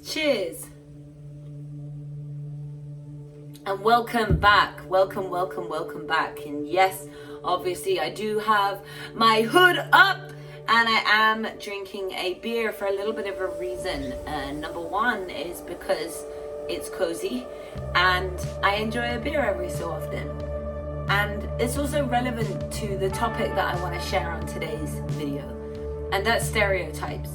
Cheers. And welcome back. Welcome back. And yes, obviously I do have my hood up and I am drinking a beer for a little bit of a reason. Number one is because it's cozy and I enjoy a beer every so often. And it's also relevant to the topic that I want to share on today's video, and that's stereotypes.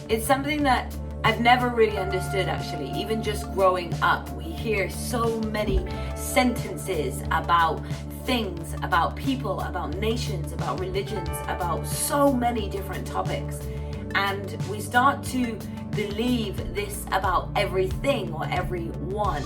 It's something that I've never really understood, actually. Even just growing up, we hear so many sentences about things, about people, about nations, about religions, about so many different topics. And we start to believe this about everything or everyone.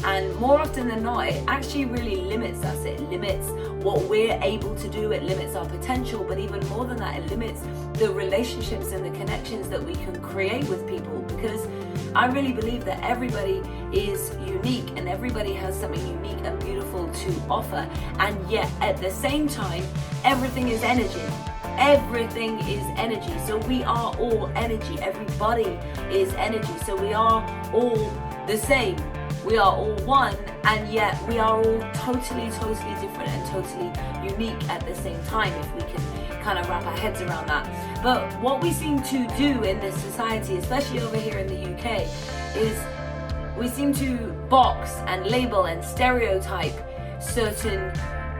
And more often than not, it actually really limits us. It limits what we're able to do. It limits our potential. But even more than that, it limits the relationships and the connections that we can create with people. Because I really believe that everybody is unique and everybody has something unique and beautiful to offer. And yet at the same time, everything is energy. Everything is energy. So we are all energy. Everybody is energy. So we are all the same. We are all one, and yet we are all totally different and totally unique at the same time, if we can kind of wrap our heads around that. But what we seem to do in this society, especially over here in the UK, is we seem to box and label and stereotype certain,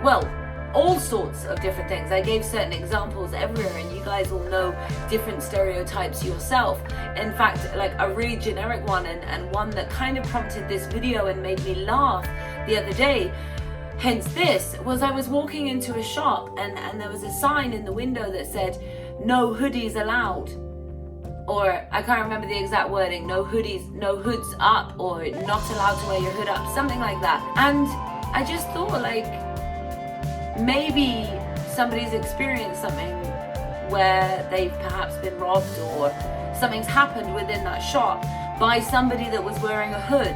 well, all sorts of different things. I gave certain examples everywhere, and you guys all know different stereotypes yourself. In fact, like a really generic one and one that kind of prompted this video and made me laugh the other day, hence this, was I was walking into a shop and there was a sign in the window that said, "No hoodies allowed." Or I can't remember the exact wording, no hoodies, no hoods up, or not allowed to wear your hood up, something like that. And I just thought, like, maybe somebody's experienced something where they've perhaps been robbed or something's happened within that shop by somebody that was wearing a hood.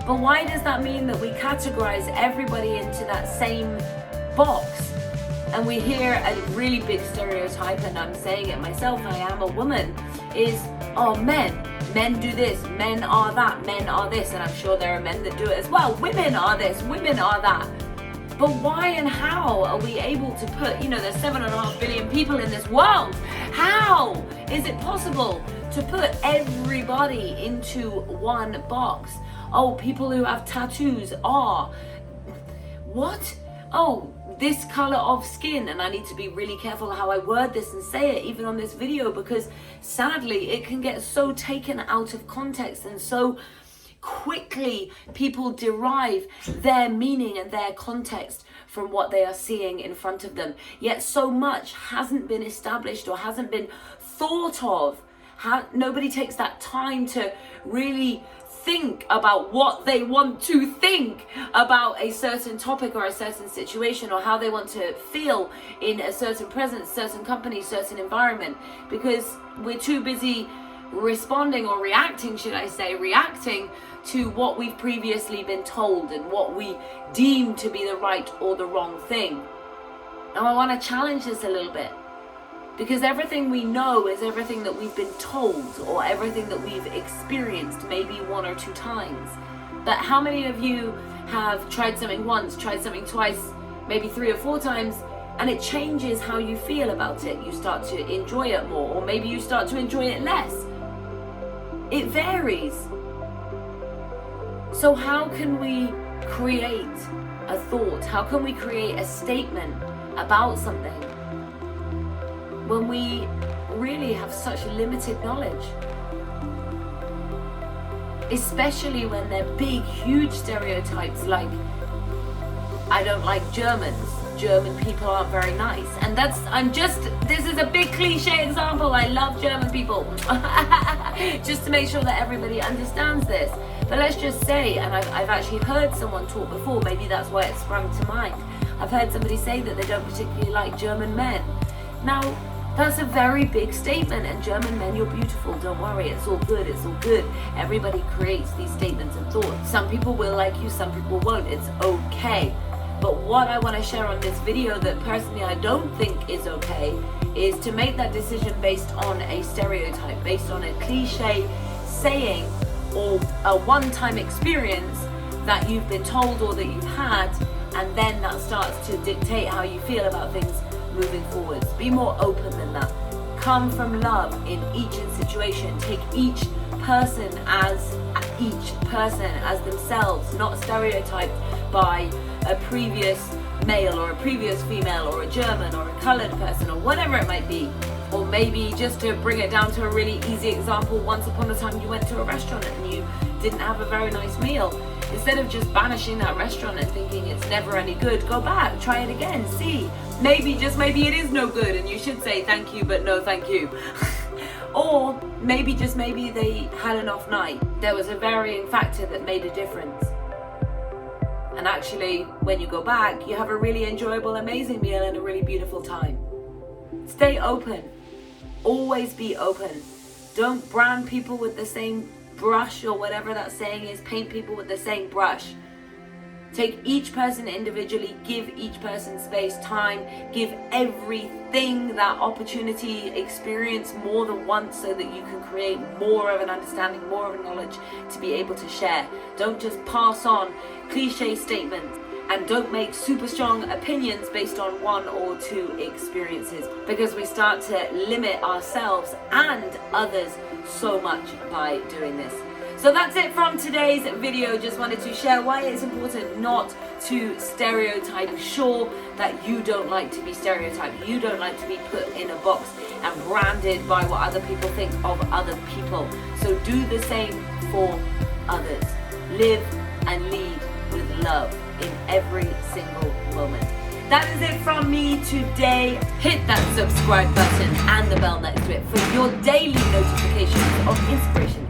But why does that mean that we categorize everybody into that same box? And we hear a really big stereotype, and I'm saying it myself, I am a woman, is, oh, men do this, men are that, men are this, and I'm sure there are men that do it as well. Women are this, women are that. But why and how are we able to put, there's 7.5 billion people in this world. How is it possible to put everybody into one box? Oh, people who have tattoos are, what? Oh, this color of skin. And I need to be really careful how I word this and say it, even on this video, because sadly it can get so taken out of context, and so quickly people derive their meaning and their context from what they are seeing in front of them. Yet so much hasn't been established or hasn't been thought of. Nobody takes that time to really think about what they want to think about a certain topic or a certain situation, or how they want to feel in a certain presence, certain company, certain environment, because we're too busy responding, or reacting, should I say, reacting to what we've previously been told and what we deem to be the right or the wrong thing. Now I want to challenge this a little bit, because everything we know is everything that we've been told, or everything that we've experienced maybe 1 or 2 times. But how many of you have tried something once, tried something twice, maybe 3 or 4 times, and it changes how you feel about it? You start to enjoy it more, or maybe you start to enjoy it less. It varies. So how can we create a thought? How can we create a statement about something when we really have such limited knowledge? Especially when they're big, huge stereotypes like, I don't like Germans. German people aren't very nice. And this is a big cliche example. I love German people. Just to make sure that everybody understands this. But let's just say, and I've actually heard someone talk before, maybe that's why it sprung to mind. I've heard somebody say that they don't particularly like German men. Now, that's a very big statement, and German men, you're beautiful, don't worry, it's all good, it's all good. Everybody creates these statements and thoughts. Some people will like you, some people won't, it's okay. But what I want to share on this video that personally I don't think is okay is to make that decision based on a stereotype, based on a cliche saying or a one-time experience that you've been told or that you've had, and then that starts to dictate how you feel about things moving forwards. Be more open than that. Come from love in each situation. Take each person as themselves, not stereotyped by a previous male or a previous female or a German or a colored person or whatever it might be. Or maybe, just to bring it down to a really easy example, once upon a time you went to a restaurant and you didn't have a very nice meal. Instead of just banishing that restaurant and thinking it's never any good, go back, try it again, see. Maybe, just maybe it is no good and you should say thank you but no thank you. Or maybe, just maybe they had an off night. There was a varying factor that made a difference. And actually, when you go back, you have a really enjoyable, amazing meal and a really beautiful time. Stay open. Always be open. Don't brand people with the same brush, or whatever that saying is, paint people with the same brush. Take each person individually, give each person space, time, give everything that opportunity, experience more than once, so that you can create more of an understanding, more of a knowledge to be able to share. Don't just pass on cliche statements, and don't make super strong opinions based on one or two experiences, because we start to limit ourselves and others so much by doing this. So that's it from today's video. Just wanted to share why it's important not to stereotype. I'm sure that you don't like to be stereotyped. You don't like to be put in a box and branded by what other people think of other people. So do the same for others. Live and lead with love in every single moment. That is it from me today. Hit that subscribe button and the bell next to it for your daily notifications of inspiration,